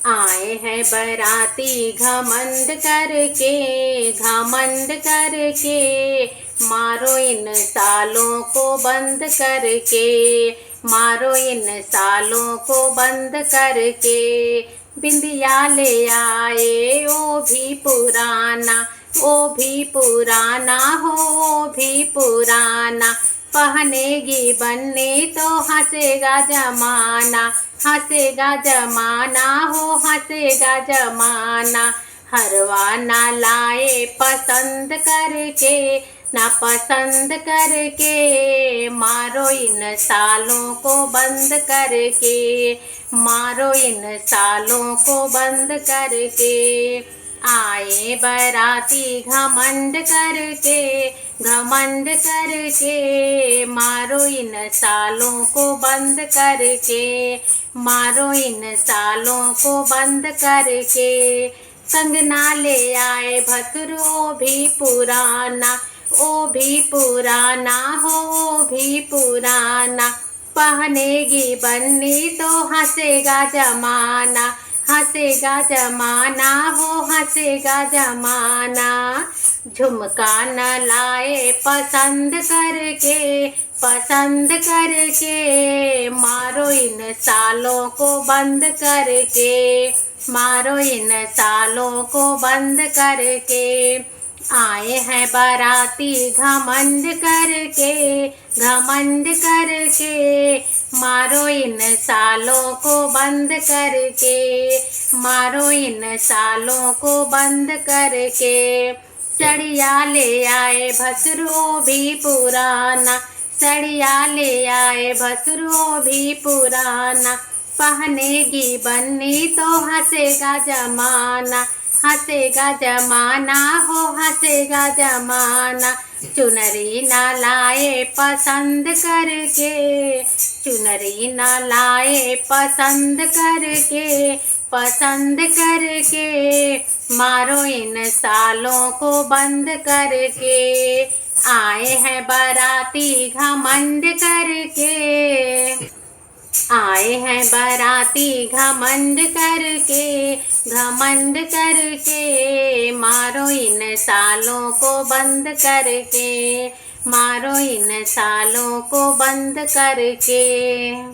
आए हैं बराती घमंड करके, मारो इन सालों को बंद करके, मारो इन सालों को बंद करके। बिंदिया ले आए ओ भी पुराना, ओ भी पुराना हो, वो भी पुराना। पहनेगी बन्नी तो हंसेगा जमाना, हंसेगा जमाना हो, हंसेगा जमाना। हरवा ना लाए पसंद करके, ना पसंद करके, मारो इन सालों को बंद करके, मारो इन सालों को बंद करके। आए बराती घमंड करके, मारो इन सालों को बंद करके, मारो इन सालों को बंद करके। कंगना ले आए भसुर ओ भी पुराना, ओ भी पुराना हो, ओ भी पुराना। पहनेगी बन्नी तो हंसेगा जमाना, हंसेगा जमाना हो, हंसेगा जमाना। झुमका न लाए पसंद करके, पसंद करके, मारो इन सालों को बंद करके, मारो इन सालों को बंद करके। आए हैं बाराती घमंड करके, मारो इन सालों को बंद करके, मारो इन सालों को बंद करके। सड़िया ले आए भसुरो भी पुराना, सड़िया ले आए भसुरो भी पुराना। पहनेगी बन्नी तो हंसेगा जमाना, हंसेगा जमाना हो, हंसेगा जमाना। चुनरी ना लाए पसंद करके, चुनरी ना लाए पसंद करके, पसंद करके, मारो इन सालों को बंद करके। आए हैं बाराती घमंड करके, आए हैं बाराती घमंड करके, मारो इन सालों को बंद करके, मारो इन सालों को बंद करके।